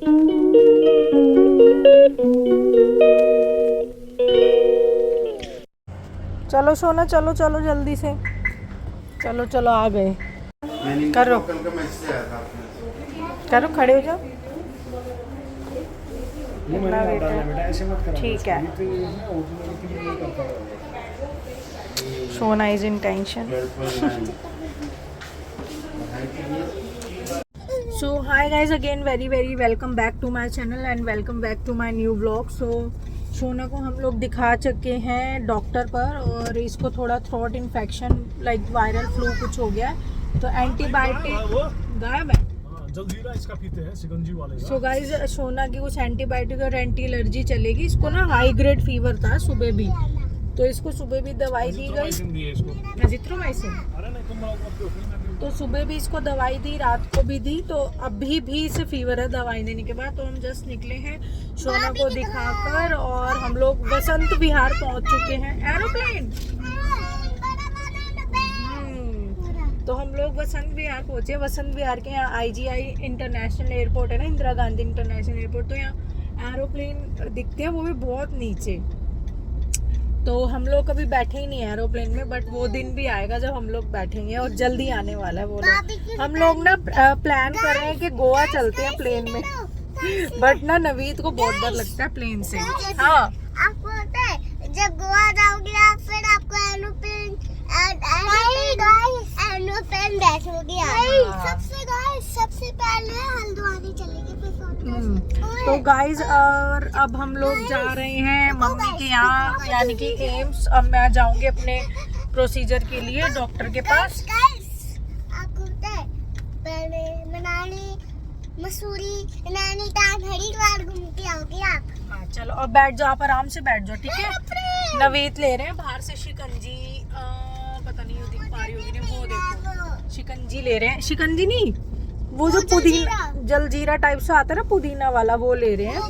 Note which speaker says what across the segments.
Speaker 1: चलो सोना, चलो चलो जल्दी से, चलो चलो आ गए। करो करो, खड़े हो जाओ। ठीक है। Sona is in tension. So hi guys, again very very welcome back to my channel and welcome back to my new blog. So Sona को हम लोग दिखा चुके हैं डॉक्टर पर, और इसको थोड़ा throat infection like viral flu कुछ हो गया है, तो एंटीबायोटिक गायब है।
Speaker 2: जलजीरा इसका पीते हैं, शिकंजी वाले का।
Speaker 1: सो गाइज, सोना की कुछ एंटीबायोटिक और एंटी एलर्जी चलेगी। इसको ना हाई ग्रेड फीवर था सुबह भी, तो इसको सुबह भी दवाई दी गई, एजिथ्रोमाइसिन। तो सुबह भी इसको दवाई दी, रात को भी दी, तो अभी भी इसे फीवर है दवाई देने के बाद। तो हम जस्ट निकले हैं सोना को दिखाकर, और हम लोग वसंत विहार पहुंच चुके हैं। एरोप्लेन, तो हम लोग वसंत विहार पहुंचे। वसंत विहार के यहाँ IGI इंटरनेशनल एयरपोर्ट है ना, इंदिरा गांधी इंटरनेशनल एयरपोर्ट, तो यहाँ एरोप्लेन दिखते हैं, वो भी बहुत नीचे। तो हम लोग कभी बैठे ही नहीं है एरोप्लेन में, बट वो दिन भी आएगा जब हम लोग बैठेंगे, और जल्दी आने वाला है वो लोग। हम लोग ना प्लान कर रहे हैं कि गोवा चलते हैं प्लेन में, बट ना नवीद को बहुत डर लगता है प्लेन से। हाँ,
Speaker 3: आपको पता है जब गोवा जाओगे आप, फिर आपको एरोप्लेन बैठोगे आप। सबसे पहले हल्द्वानी चलेंगे, फिर
Speaker 1: तो गाइज, और अब हम लोग जा रहे हैं मम्मी के यहाँ, यानी कि एम्स। अब मैं जाऊंगी अपने प्रोसीजर के लिए डॉक्टर के पास।
Speaker 3: आपको पता है पहले मनाली, मसूरी, नैनीताल, हरिद्वार घूम के आओगे आप।
Speaker 1: हाँ चलो, और बैठ जाओ, आप आराम से बैठ जाओ, ठीक है। नवीद ले रहे हैं बाहर से शिकंजी, पता नहीं दिख पा रही होगी, वो देखो शिकंजी ले रहे हैं। शिकंजी नहीं, वो जो पुदीना जलजीरा टाइप से आता है ना, पुदीना वाला, वो ले रहे हैं।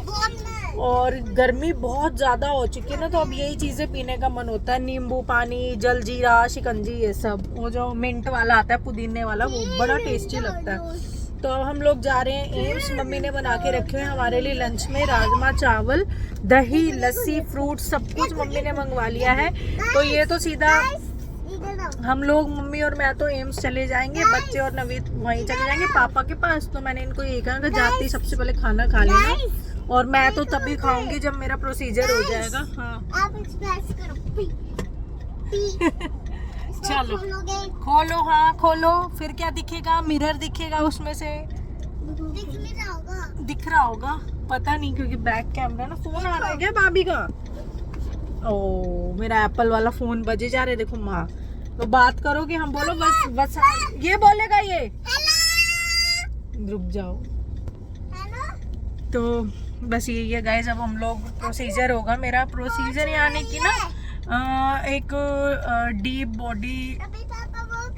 Speaker 1: और गर्मी बहुत ज्यादा हो चुकी है ना, तो अब यही चीजें पीने का मन होता है, नींबू पानी, जलजीरा, शिकंजी, ये सब। वो जो मिंट वाला आता है पुदीने वाला, वो बड़ा टेस्टी लगता है। तो अब हम लोग जा रहे हैं एम्स। मम्मी ने बना के रखे हैं हमारे लिए लंच में राजमा चावल, दही, लस्सी, फ्रूट, सब कुछ मम्मी ने मंगवा लिया है। तो ये तो सीधा हम लोग, मम्मी और मैं, तो एम्स चले जाएंगे, बच्चे और नवीद वहीं चले जाएंगे पापा के पास। तो मैंने इनको ये कहा कि जाते ही सबसे पहले खाना खा लेना, और मैं तो तभी खाऊंगी जब मेरा प्रोसीजर हो जाएगा। हाँ,
Speaker 3: आप एक्सप्रेस करो।
Speaker 1: चलो खोलो, हाँ खोलो। फिर क्या दिखेगा? मिरर दिखेगा उसमें से, दिख रहा होगा, पता नहीं, क्योंकि बैक कैमरा ना। फोन आ रहा है क्या भाभी का? ओ, मेरा एप्पल वाला फोन बजे जा रहे, देखो माँ। तो बात करोगे, हम बोलो बस बस, ये बोलेगा ये। रुक जाओ। तो बस यही है गाइस, अब हम लोग प्रोसीजर होगा मेरा, प्रोसीजर यानी कि ना एक डीप बॉडी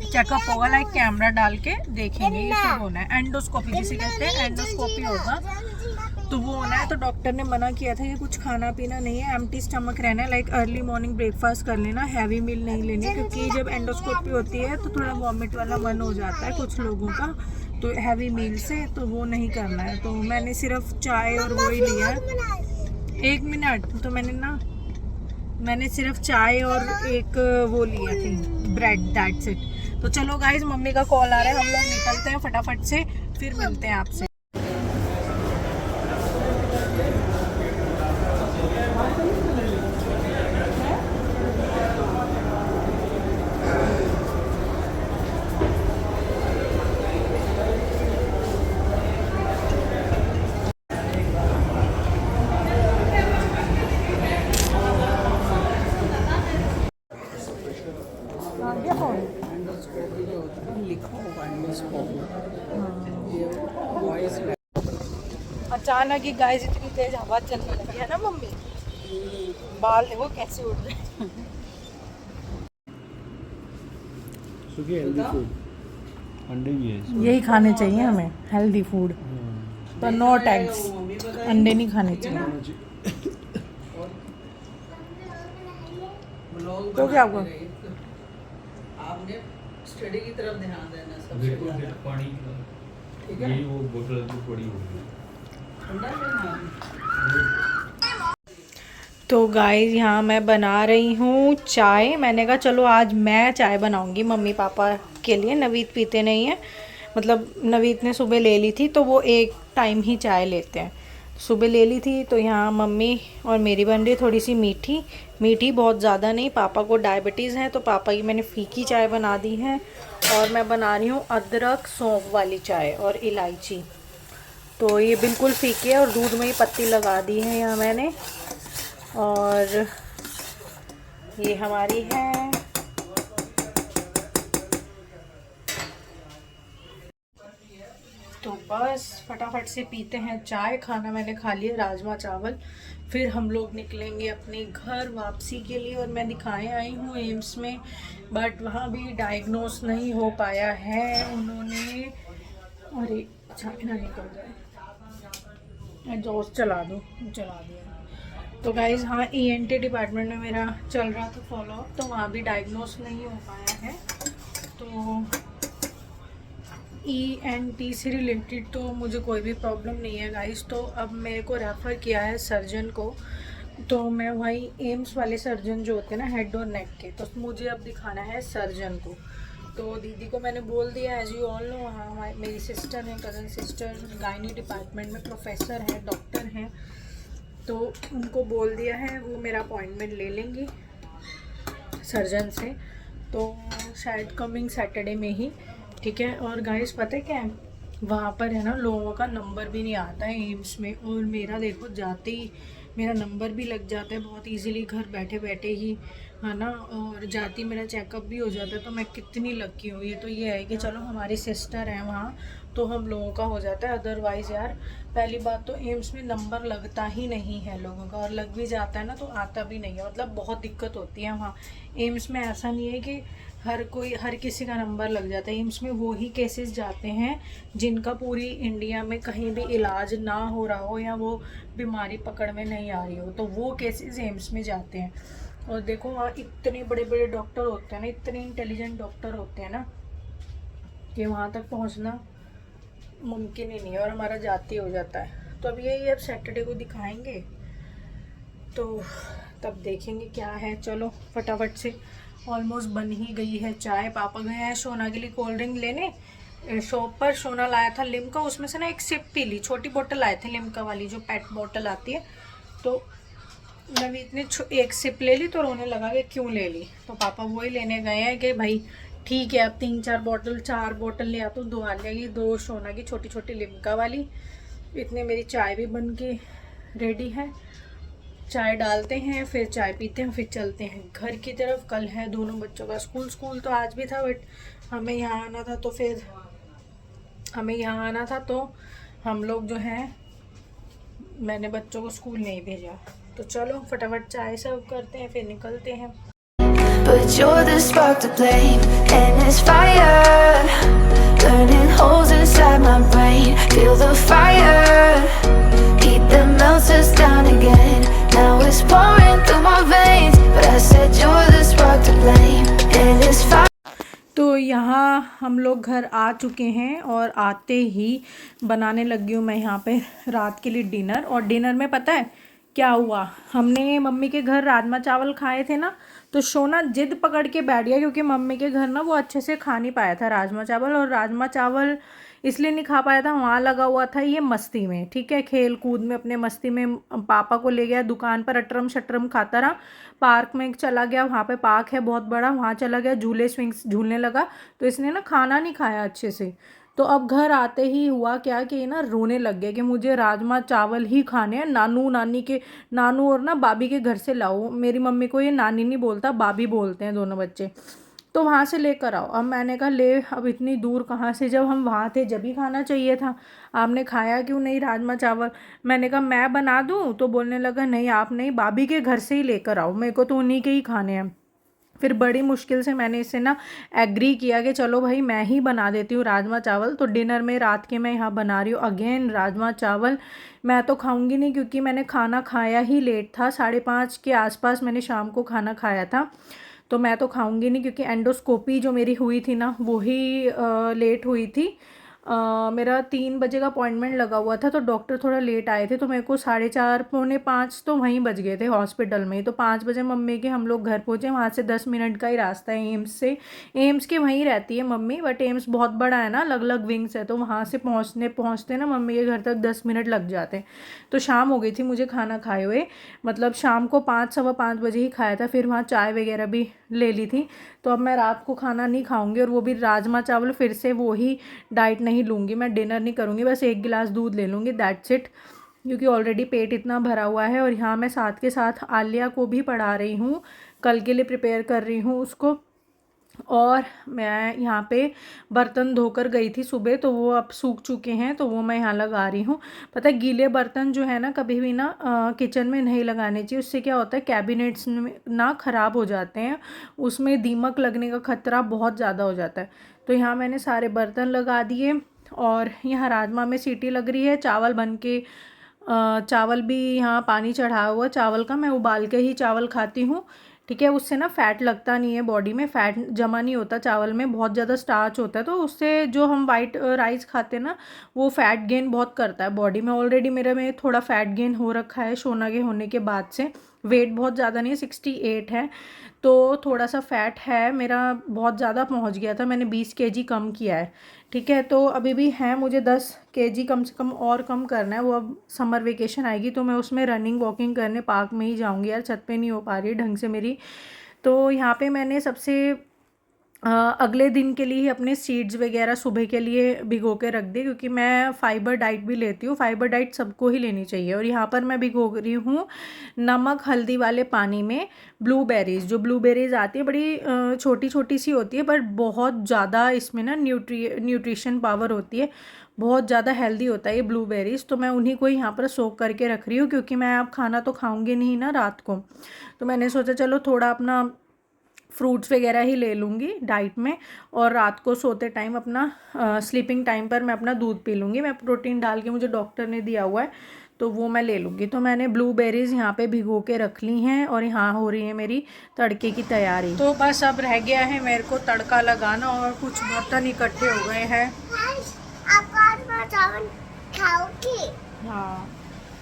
Speaker 1: चेकअप होगा, लाइक कैमरा डाल के देखेंगे, ये सब होना है। एंडोस्कोपी जिसे कहते हैं, एंडोस्कोपी होगा, तो वो होना है। तो डॉक्टर ने मना किया था कि कुछ खाना पीना नहीं है, एम्प्टी स्टमक रहना है, लाइक अर्ली मॉर्निंग ब्रेकफास्ट कर लेना, हैवी मील नहीं लेनी, क्योंकि जब एंडोस्कोपी होती है तो थोड़ा वॉमिट वाला मन हो जाता है कुछ लोगों का, तो हैवी मील से तो वो नहीं करना है। तो मैंने सिर्फ चाय और वो ही लिया है। 1 मिनट, तो मैंने सिर्फ चाय और एक वो लिया थी, ब्रेड, दैट्स इट। तो चलो गाइज, मम्मी का कॉल आ रहा है, हम लोग निकलते हैं फटाफट से, फिर मिलते हैं आपसे। अचानक ही गाइस इतनी तेज हवा चलने लगी है ना मम्मी, बाल देखो कैसे उड़ रहे हैं।
Speaker 2: हेल्दी फूड, अंडे भी है,
Speaker 1: यही खाने चाहिए हमें, हेल्दी फूड, तो नो टैग्स, अंडे नहीं खाने चाहिए। तो क्या हुआ?
Speaker 4: आपने स्टडी की तरफ ध्यान देना सबसे
Speaker 2: पानी, यही वो बोतल तो पड़ी होगी।
Speaker 4: ठंडा लेना
Speaker 1: तो गाइस यहाँ मैं बना रही हूँ चाय। मैंने कहा चलो आज मैं चाय बनाऊँगी मम्मी पापा के लिए। नवीद पीते नहीं है, मतलब नवीद ने सुबह ले ली थी तो वो एक टाइम ही चाय लेते हैं। सुबह ले ली थी तो यहाँ मम्मी और मेरी बन रही थोड़ी सी मीठी मीठी, बहुत ज़्यादा नहीं। पापा को डायबिटीज़ है तो पापा की मैंने फीकी चाय बना दी है। और मैं बना रही हूँ अदरक सौंफ वाली चाय और इलायची। तो ये बिल्कुल फीकी है और दूध में ही पत्ती लगा दी है यहाँ मैंने। और ये हमारी है। तो बस फटाफट से पीते हैं चाय। खाना मैंने खा लिया, राजमा चावल। फिर हम लोग निकलेंगे अपने घर वापसी के लिए। और मैं दिखाए आई हूँ एम्स में, बट वहाँ भी डायग्नोस नहीं हो पाया है उन्होंने। अरे अच्छा ना निकल जाए, एग्जॉस्ट चला दिया। तो गाइज़ हाँ, ENT डिपार्टमेंट में मेरा चल रहा था फॉलोअप, तो वहाँ भी डायग्नोस नहीं हो पाया है। तो ENT से रिलेटेड तो मुझे कोई भी प्रॉब्लम नहीं है गाइस। तो अब मेरे को रेफ़र किया है सर्जन को, तो मैं वही एम्स वाले सर्जन जो होते हैं ना हेड और नेक के, तो मुझे अब दिखाना है सर्जन को। तो दीदी को मैंने बोल दिया, एज यू ऑल नो वहाँ मेरी सिस्टर है, कज़न सिस्टर, गायनी डिपार्टमेंट में प्रोफेसर हैं, डॉक्टर हैं। तो उनको बोल दिया है, वो मेरा अपॉइंटमेंट ले लेंगी सर्जन से। तो शायद कमिंग सैटरडे में ही, ठीक है। और गाइस पता है क्या है, वहाँ पर है ना लोगों का नंबर भी नहीं आता है एम्स में। और मेरा देखो जाते ही मेरा नंबर भी लग जाता है बहुत इजीली, घर बैठे बैठे ही, है ना। और जाती ही मेरा चेकअप भी हो जाता है। तो मैं कितनी लकी हूँ। ये तो ये है कि चलो हमारी सिस्टर है वहाँ, तो हम लोगों का हो जाता है। अदरवाइज़ यार पहली बात तो एम्स में नंबर लगता ही नहीं है लोगों का, और लग भी जाता है ना तो आता भी नहीं है। मतलब बहुत दिक्कत होती है वहाँ एम्स में। ऐसा नहीं है कि हर किसी का नंबर लग जाता है। एम्स में वो ही केसेस जाते हैं जिनका पूरी इंडिया में कहीं भी इलाज ना हो रहा हो या वो बीमारी पकड़ में नहीं आ रही हो, तो वो केसेस एम्स में जाते हैं। और देखो वहाँ इतने बड़े बड़े डॉक्टर होते हैं ना, इतने इंटेलिजेंट डॉक्टर होते हैं ना, कि वहाँ तक पहुँचना मुमकिन ही नहीं है, और हमारा जाती हो जाता है। तो अब यही अब सैटरडे को दिखाएंगे, तो तब देखेंगे क्या है। चलो फटाफट से, ऑलमोस्ट बन ही गई है चाय। पापा गए हैं सोना के लिए कोल्ड ड्रिंक लेने शॉप पर। सोना लाया था लिम्का, उसमें से ना एक सिप पी ली। छोटी बोतल लाए थे लिम्का वाली, जो पेट बोतल आती है। तो नवीद ने एक सिप ले ली तो रोने लगा कि क्यों ले ली। तो पापा वही लेने गए हैं कि भाई ठीक है अब 4 बोतल ले आता हूँ, 2 आ जाएगी, 2 सोना की छोटी छोटी लिम्का वाली। इतने मेरी चाय भी बन के रेडी है। चाय डालते हैं, फिर चाय पीते हैं, फिर चलते हैं घर की तरफ। कल है दोनों बच्चों का स्कूल तो आज भी था, बट हमें यहाँ आना था तो हम लोग जो है, मैंने बच्चों को स्कूल नहीं भेजा। तो चलो फटाफट चाय सर्व करते हैं, फिर निकलते हैं।
Speaker 5: But you're the spark to blame, and it's fire burning holes inside my brain. Feel the fire, heat that melts us down again. Now it's pouring through my veins, but I said you're the spark to blame, and it's fire.
Speaker 1: तो यहाँ हम लोग घर आ चुके हैं, और आते ही बनाने लगी हूँ मैं यहाँ पे रात के लिए डिनर। और डिनर में पता है क्या हुआ, हमने मम्मी के घर राजमा चावल खाए थे ना, तो सोना जिद पकड़ के बैठ गया, क्योंकि मम्मी के घर ना वो अच्छे से खा नहीं पाया था राजमा चावल। और राजमा चावल इसलिए नहीं खा पाया था, वहाँ लगा हुआ था ये मस्ती में, ठीक है, खेल कूद में, अपने मस्ती में। पापा को ले गया दुकान पर, अटरम शटरम खाता रहा। पार्क में चला गया, वहाँ पे पार्क है बहुत बड़ा, वहाँ चला गया, झूले स्विंग्स झूलने लगा। तो इसने ना खाना नहीं खाया अच्छे से। तो अब घर आते ही हुआ क्या कि ना रोने लग गया कि मुझे राजमा चावल ही खाने हैं। नानू और ना बाबी के घर से लाओ। मेरी मम्मी को ये नानी नहीं बोलता, बाबी बोलते हैं दोनों बच्चे। तो वहाँ से लेकर आओ। अब मैंने कहा ले, अब इतनी दूर कहाँ से, जब हम वहाँ थे जब ही खाना चाहिए था, आपने खाया क्यों नहीं राजमा चावल। मैंने कहा मैं बना दूँ, तो बोलने लगा नहीं आप नहीं, बाबी के घर से ही लेकर आओ, मेरे को तो उन्हीं के ही खाने हैं। फिर बड़ी मुश्किल से मैंने इससे ना एग्री किया कि चलो भाई मैं ही बना देती हूँ राजमा चावल। तो डिनर में रात के मैं यहाँ बना रही हूँ अगेन राजमा चावल। मैं तो खाऊंगी नहीं, क्योंकि मैंने खाना खाया ही लेट था, 5:30 के आसपास मैंने शाम को खाना खाया था। तो मैं तो खाऊंगी नहीं, क्योंकि एंडोस्कोपी जो मेरी हुई थी ना वो ही लेट हुई थी। मेरा 3 बजे का अपॉइंटमेंट लगा हुआ था, तो डॉक्टर थोड़ा लेट आए थे, तो मेरे को 4:30 पौने 5 तो वहीं बज गए थे हॉस्पिटल में ही। तो 5 बजे मम्मी के हम लोग घर पहुँचे। वहाँ से 10 मिनट का ही रास्ता है एम्स से। एम्स के वहीं रहती है मम्मी, बट एम्स बहुत बड़ा है ना, अलग अलग विंग्स है, तो वहाँ से पहुँचते ना मम्मी के घर तक 10 मिनट लग जाते हैं। तो शाम हो गई थी मुझे खाना खाए हुए, मतलब शाम को 5 सवा 5 बजे ही खाया था। फिर वहाँ चाय वगैरह भी ले ली थी। तो अब मैं रात को खाना नहीं खाऊंगी, और वो भी राजमा चावल फिर से वो ही डाइट नहीं लूँगी, मैं डिनर नहीं करूँगी, बस 1 गिलास दूध ले लूँगी, दैट्स इट। क्योंकि ऑलरेडी पेट इतना भरा हुआ है। और यहाँ मैं साथ के साथ आलिया को भी पढ़ा रही हूँ, कल के लिए प्रिपेयर कर रही हूँ उसको। और मैं यहाँ पे बर्तन धोकर गई थी सुबह, तो वो अब सूख चुके हैं, तो वो मैं यहाँ लगा रही हूँ। पता है गीले बर्तन जो है ना कभी भी ना किचन में नहीं लगाने चाहिए, उससे क्या होता है कैबिनेट्स ना ख़राब हो जाते हैं, उसमें दीमक लगने का खतरा बहुत ज़्यादा हो जाता है। तो यहाँ मैंने सारे बर्तन लगा दिए, और यहाँ राजमा में सीटी लग रही है, चावल बन के चावल भी यहाँ पानी चढ़ा हुआ चावल का, मैं उबाल के ही चावल खाती हूँ, ठीक है। उससे ना फ़ैट लगता नहीं है बॉडी में, फ़ैट जमा नहीं होता चावल में, बहुत ज़्यादा स्टार्च होता है, तो उससे जो हम वाइट राइस खाते हैं ना वो फ़ैट गेन बहुत करता है बॉडी में। ऑलरेडी मेरे में थोड़ा फ़ैट गेन हो रखा है सोना के होने के बाद से, वेट बहुत ज़्यादा नहीं है, 68 है, तो थोड़ा सा फ़ैट है मेरा, बहुत ज़्यादा पहुंच गया था, मैंने 20 kg कम किया है, ठीक है। तो अभी भी है मुझे 10 kg कम से कम और कम करना है। वो अब समर वेकेशन आएगी तो मैं उसमें रनिंग वॉकिंग करने पार्क में ही जाऊंगी यार, छत पे नहीं हो पा रही ढंग से मेरी। तो यहाँ पे मैंने सबसे अगले दिन के लिए ही अपने सीड्स वगैरह सुबह के लिए भिगो के रख दिए, क्योंकि मैं फाइबर डाइट भी लेती हूँ, फाइबर डाइट सबको ही लेनी चाहिए। और यहाँ पर मैं भिगो रही हूँ नमक हल्दी वाले पानी में ब्लूबेरीज़। जो ब्लूबेरीज़ आती है बड़ी छोटी छोटी सी होती है, बट बहुत ज़्यादा इसमें ना न्यूट्रिशन पावर होती है, बहुत ज़्यादा हेल्दी होता है ये ब्लूबेरीज़। तो मैं उन्हीं को यहाँ पर सोक करके रख रही हूँ, क्योंकि मैं अब खाना तो खाऊँगी नहीं ना रात को, तो मैंने सोचा चलो थोड़ा अपना फ्रूट्स वगैरह ही ले लूँगी डाइट में, और रात को सोते टाइम अपना स्लीपिंग टाइम पर मैं अपना दूध पी लूँगी। मैं प्रोटीन डाल के मुझे डॉक्टर ने दिया हुआ है, तो वो मैं ले लूँगी। तो मैंने ब्लूबेरीज़ यहाँ पे भिगो के रख ली हैं, और यहाँ हो रही है मेरी तड़के की तैयारी। तो बस अब रह गया है मेरे को तड़का लगाना, और कुछ बर्तन इकट्ठे हो गए हैं।
Speaker 3: आप राजमा चावल खाओगी?
Speaker 1: हाँ,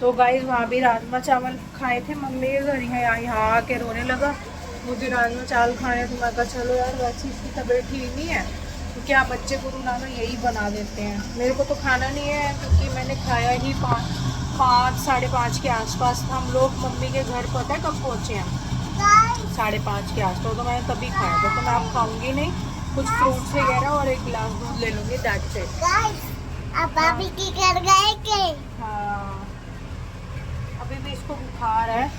Speaker 1: तो गाइस वहाँ भी राजमा चावल खाए थे मम्मी के घर, यहाँ आके रोने लगा, मुझे राजमा चावल खाने। तो मैं कहा चलो यार, वैसे इसकी तबीयत ठीक नहीं है तो क्या बच्चे को रुलाना, यही बना देते हैं। मेरे को तो खाना नहीं है, क्योंकि मैंने खाया ही 5 साढ़े 5 के आसपास था। हम लोग मम्मी के घर पता है कब पहुँचे हैं, 5:30 के आसपास, तो मैंने तभी खाया था। तो मैं अब खाऊंगी नहीं, कुछ फ्रूट्स वगैरह और 1 गिलास दूध ले लूँगी, दैट्स इट।
Speaker 3: आप भाभी की घर गए के?
Speaker 1: हाँ, अभी भी इसको बुखार है,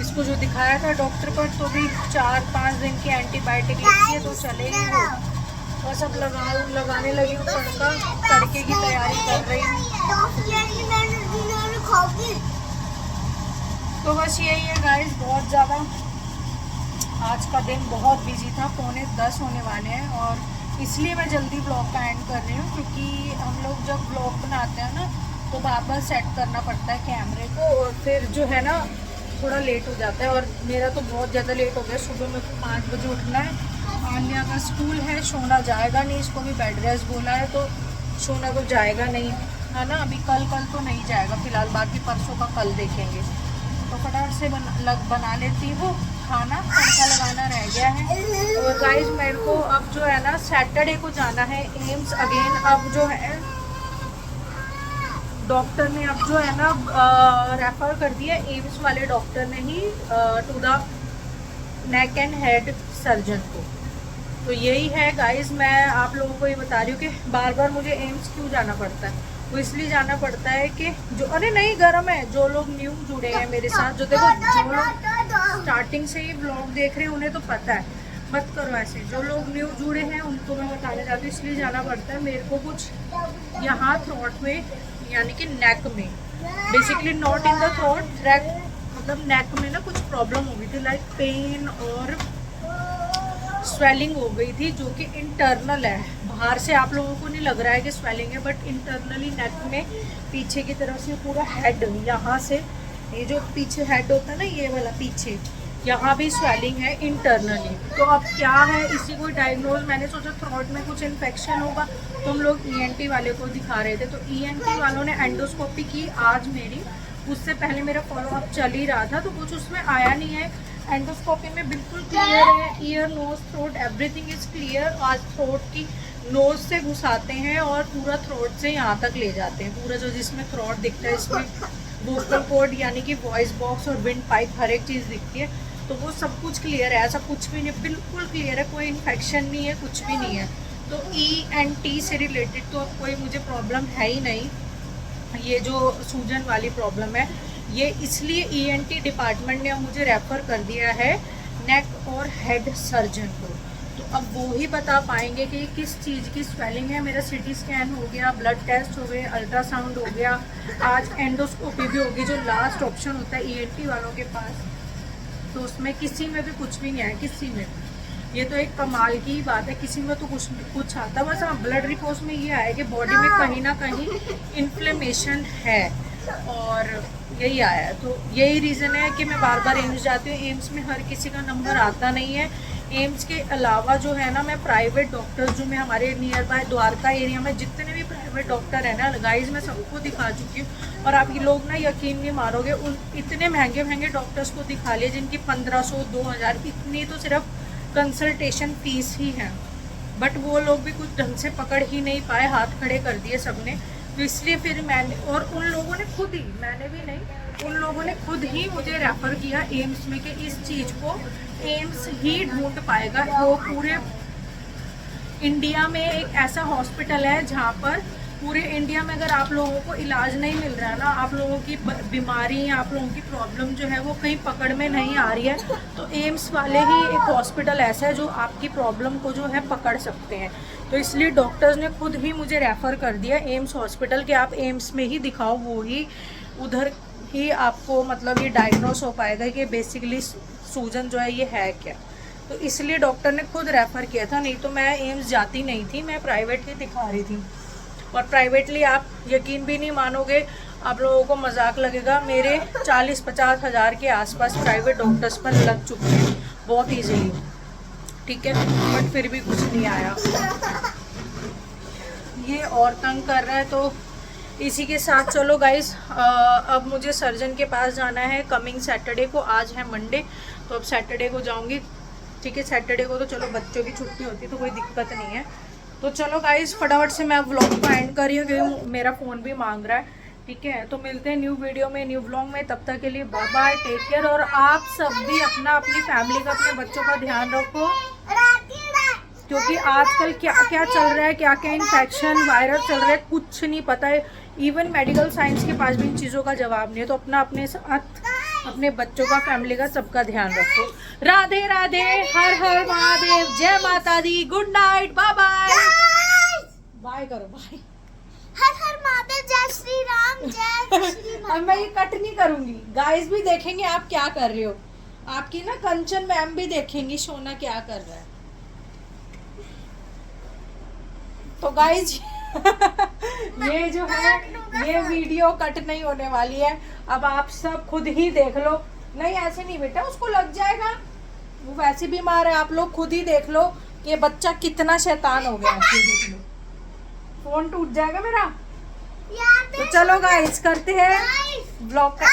Speaker 1: इसको जो दिखाया था डॉक्टर पर, तो भी 4-5 दिन की एंटीबायोटिक लिखी है, तो चलेगी वो। बस अब लगाने लगी हूँ तड़का, तड़के की तैयारी कर रही हूँ। तो बस यही है गाइस, बहुत ज़्यादा आज का दिन बहुत बिजी था, 9:45 होने वाले हैं, और इसलिए मैं जल्दी ब्लॉग का एंड कर रही हूँ, क्योंकि हम लोग जब ब्लॉग बनाते हैं ना तो बार सेट करना पड़ता है कैमरे को, और फिर जो है ना थोड़ा लेट हो जाता है। और मेरा तो बहुत ज़्यादा लेट हो गया, सुबह में 5 बजे उठना है, आलिया का स्कूल है, सोना जाएगा नहीं, इसको भी बेड रेस्ट बोला है, तो सोना तो जाएगा नहीं है ना, अभी कल तो नहीं जाएगा फिलहाल, बाकी परसों का कल देखेंगे। तो फटाफट से बना लेती हूँ खाना, तड़का लगाना रह गया है। और गाइस मेरे को अब जो है ना सैटरडे को जाना है एम्स अगेन। अब जो है डॉक्टर ने अब जो है ना रेफर कर दिया एम्स वाले डॉक्टर ने ही to the neck and head surgeon को। तो यही है गाइस, मैं आप लोगों को ये बता रही हूँ कि बार बार मुझे एम्स क्यों जाना पड़ता है। वो इसलिए जाना पड़ता है कि जो अरे नहीं गर्म है, जो लोग न्यू जुड़े हैं मेरे साथ, जो देखो जो लोग स्टार्टिंग से ही ब्लॉग देख रहे हैं उन्हें तो पता है, मत करो ऐसे। जो लोग न्यू जुड़े हैं उनको मैं बताने जाती हूँ, इसलिए जाना पड़ता है मेरे को। कुछ यहाँ थ्रोट में यानी कि नेक में, basically not in the throat, मतलब नेक में ना कुछ प्रॉब्लम हो गई थी, लाइक पेन और स्वेलिंग हो गई थी, जो कि इंटरनल है। बाहर से आप लोगों को नहीं लग रहा है कि स्वेलिंग है, बट इंटरनली नेक में पीछे की तरफ से पूरा हेड, यहाँ से ये जो पीछे हेड होता है ना, ये वाला पीछे यहाँ भी स्वेलिंग है इंटरनली। तो अब क्या है, इसी को डायग्नोज, मैंने सोचा थ्रोट में कुछ इन्फेक्शन होगा, तो हम लोग ENT वाले को दिखा रहे थे। तो ENT वालों ने एंडोस्कोपी की आज मेरी, उससे पहले मेरा फॉलोअप चल ही रहा था, तो कुछ उसमें आया नहीं है। एंडोस्कोपी में बिल्कुल क्लियर है, ear nose throat everything is clear. आज थ्रोट की नोज से घुसाते हैं और पूरा थ्रोट से यहाँ तक ले जाते हैं, पूरा जो जिसमें थ्रोट दिखता है, इसमें वोकल कॉर्ड यानी कि वॉइस बॉक्स और विंड पाइप हर एक चीज़ दिखती है। तो वो सब कुछ क्लियर है, ऐसा कुछ भी नहीं, बिल्कुल क्लियर है, कोई इन्फेक्शन नहीं है, कुछ भी नहीं है। तो ENT से रिलेटेड तो अब कोई मुझे प्रॉब्लम है ही नहीं। ये जो सूजन वाली प्रॉब्लम है, ये इसलिए ENT डिपार्टमेंट ने मुझे रेफ़र कर दिया है नेक और हेड सर्जन को। तो अब वो ही बता पाएंगे कि किस चीज़ की स्वेलिंग है। मेरा CT स्कैन हो गया, ब्लड टेस्ट हो गए, अल्ट्रासाउंड हो गया, आज एंडोस्कोपी भी होगी, जो लास्ट ऑप्शन होता है ENT वालों के पास। तो उसमें किसी में भी कुछ भी नहीं है, किसी में भी। ये तो एक कमाल की बात है, किसी में तो कुछ आता। बस हाँ, ब्लड रिपोर्ट में ये आया कि बॉडी में कहीं ना कहीं इन्फ्लेमेशन है, और यही आया है। तो यही रीज़न है कि मैं बार बार एम्स जाती हूँ। एम्स में हर किसी का नंबर आता नहीं है। एम्स के अलावा जो है ना, मैं प्राइवेट डॉक्टर्स जो मैं हमारे नियर बाय द्वारका एरिया में जितने भी प्राइवेट डॉक्टर हैं ना गाइज, मैं सबको दिखा चुकी हूँ। और आप ये लोग ना यकीन नहीं मारोगे, उन इतने महंगे महंगे डॉक्टर्स को दिखा लिए जिनकी 1500 2000 इतनी तो सिर्फ कंसल्टेशन फीस ही है। बट वो लोग भी कुछ ढंग से पकड़ ही नहीं पाए, हाथ खड़े कर दिए सबने। तो इसलिए फिर मैंने, और उन लोगों ने खुद ही, मैंने भी नहीं, उन लोगों ने खुद ही मुझे रेफ़र किया एम्स में कि इस चीज़ को एम्स ही ढूंढ पाएगा। वो पूरे इंडिया में एक ऐसा हॉस्पिटल है जहाँ पर पूरे इंडिया में अगर आप लोगों को इलाज नहीं मिल रहा है ना, आप लोगों की बीमारी, आप लोगों की प्रॉब्लम जो है वो कहीं पकड़ में नहीं आ रही है, तो एम्स वाले ही एक हॉस्पिटल ऐसा है जो आपकी प्रॉब्लम को जो है पकड़ सकते हैं। तो इसलिए डॉक्टर्स ने खुद ही मुझे रेफ़र कर दिया एम्स हॉस्पिटल कि आप एम्स में ही दिखाओ, वो ही उधर ही आपको मतलब ये डायग्नोस हो पाएगा कि बेसिकली सूजन जो है ये है क्या। तो इसलिए डॉक्टर ने खुद रेफ़र किया था, नहीं तो मैं एम्स जाती नहीं थी, मैं प्राइवेट ही दिखा रही थी। और प्राइवेटली आप यकीन भी नहीं मानोगे, आप लोगों को मजाक लगेगा, मेरे 40-50 हज़ार के आसपास प्राइवेट डॉक्टर्स पर लग चुके हैं बहुत ईजीली, ठीक है। बट फिर भी कुछ नहीं आया। ये और तंग कर रहा है। तो इसी के साथ चलो गाइस, अब मुझे सर्जन के पास जाना है कमिंग सैटरडे को। आज है मंडे, तो अब सैटरडे को जाऊंगी, ठीक है। सैटरडे को तो चलो बच्चों की छुट्टी होती है तो कोई दिक्कत नहीं है। तो चलो गाइस, फटाफट से मैं व्लॉग को एंड कर रही हूँ क्योंकि मेरा फ़ोन भी मांग रहा है, ठीक है। तो मिलते हैं न्यू वीडियो में, न्यू व्लॉग में। तब तक के लिए बाय बाय, टेक केयर। और आप सब भी अपना, अपनी फैमिली का, अपने बच्चों का ध्यान रखो, क्योंकि आजकल क्या क्या चल रहा है, क्या क्या इन्फेक्शन वायरस चल रहा है, कुछ नहीं पता है। इवन मेडिकल साइंस के पास भी इन चीज़ों का जवाब नहीं है। तो अपना अपने साथ, अपने बच्चों का, फैमिली का, सबका ध्यान रखो। राधे राधे, हर हर महादेव, जय माता दी, good night, bye bye. Bye करो, बाय।
Speaker 3: हर हर महादेव, जय श्री राम, जय श्री राम।
Speaker 1: अब मैं ये कट नहीं करूंगी, गाइस भी देखेंगे आप क्या कर रहे हो। आपकी ना कंचन मैम भी देखेंगी सोना क्या कर रहा है। तो गाइस ये जो है, ये वीडियो कट नहीं होने वाली है। अब आप सब खुद ही देख लो। नहीं ऐसे नहीं बेटा, उसको लग जाएगा, वो वैसे बीमार है। आप लोग खुद ही देख लो कि ये बच्चा कितना शैतान हो गया है। फोन टूट जाएगा मेरा। तो चलो गाइस, करते हैं व्लॉग का।